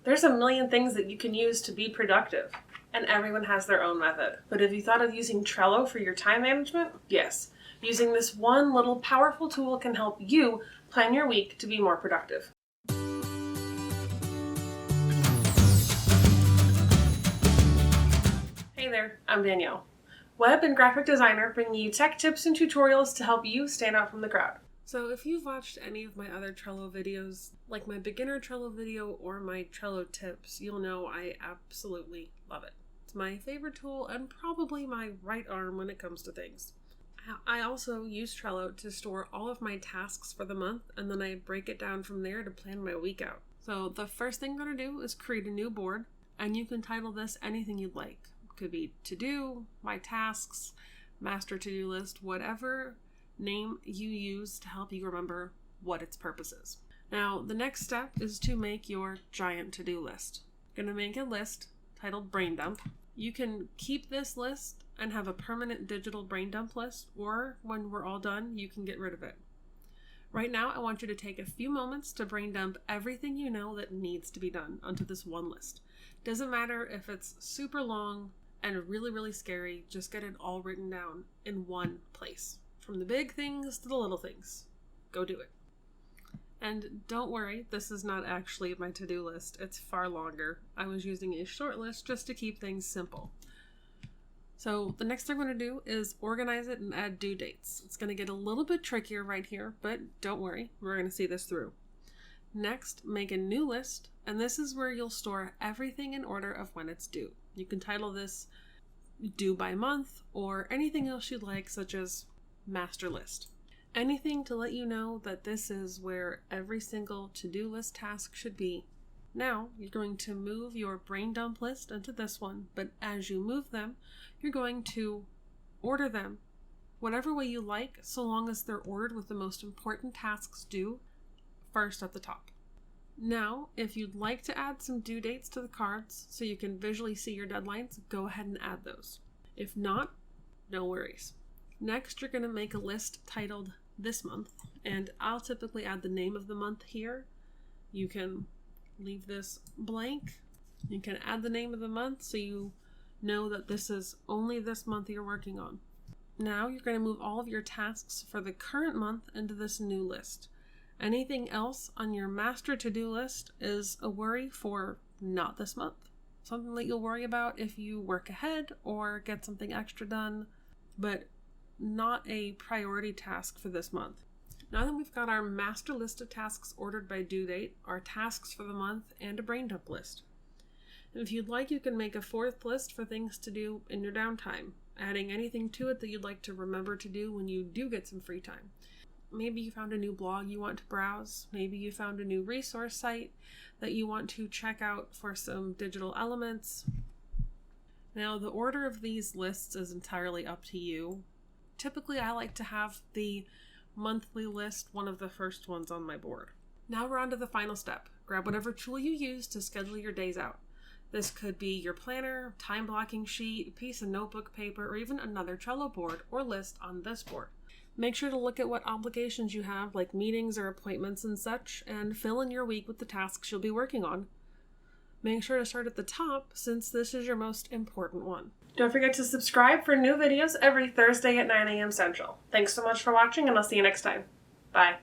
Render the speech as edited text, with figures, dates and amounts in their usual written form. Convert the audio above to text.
There's a million things that you can use to be productive, and everyone has their own method. But have you thought of using Trello for your time management? Yes. Using this one little powerful tool can help you plan your week to be more productive. Hey there, I'm Danielle, web and graphic designer, bringing you tech tips and tutorials to help you stand out from the crowd. So if you've watched any of my other Trello videos, like my beginner Trello video or my Trello tips, you'll know I absolutely love it. It's my favorite tool and probably my right arm when it comes to things. I also use Trello to store all of my tasks for the month, and then I break it down from there to plan my week out. So the first thing I'm going to do is create a new board, and you can title this anything you'd like. It could be to-do, my tasks, master to-do list, whatever name you use to help you remember what its purpose is. Now, the next step is to make your giant to-do list. You're going to make a list titled Brain Dump. You can keep this list and have a permanent digital brain dump list, or when we're all done, you can get rid of it. Right now, I want you to take a few moments to brain dump everything you know that needs to be done onto this one list. Doesn't matter if it's super long and really, really scary, just get it all written down in one place. From the big things to the little things. Go do it. And don't worry, this is not actually my to-do list. It's far longer. I was using a short list just to keep things simple. So the next thing I'm going to do is organize it and add due dates. It's going to get a little bit trickier right here, but don't worry, we're going to see this through. Next, make a new list, and this is where you'll store everything in order of when it's due. You can title this due by month or anything else you'd like, such as master list. Anything to let you know that this is where every single to-do list task should be. Now, you're going to move your brain dump list into this one, but as you move them, you're going to order them whatever way you like, so long as they're ordered with the most important tasks due first at the top. Now, if you'd like to add some due dates to the cards so you can visually see your deadlines, go ahead and add those. If not, no worries. Next, you're going to make a list titled This Month, and I'll typically add the name of the month here. You can leave this blank. You can add the name of the month so you know that this is only this month you're working on. Now you're going to move all of your tasks for the current month into this new list. Anything else on your master to-do list is a worry for not this month. Something that you'll worry about if you work ahead or get something extra done, but not a priority task for this month. Now that we've got our master list of tasks ordered by due date, our tasks for the month, and a brain dump list. And if you'd like, you can make a fourth list for things to do in your downtime, adding anything to it that you'd like to remember to do when you do get some free time. Maybe you found a new blog you want to browse. Maybe you found a new resource site that you want to check out for some digital elements. Now, the order of these lists is entirely up to you. Typically, I like to have the monthly list one of the first ones on my board. Now we're on to the final step. Grab whatever tool you use to schedule your days out. This could be your planner, time blocking sheet, a piece of notebook paper, or even another Trello board or list on this board. Make sure to look at what obligations you have, like meetings or appointments and such, and fill in your week with the tasks you'll be working on. Make sure to start at the top, since this is your most important one. Don't forget to subscribe for new videos every Thursday at 9 a.m. Central. Thanks so much for watching, and I'll see you next time. Bye.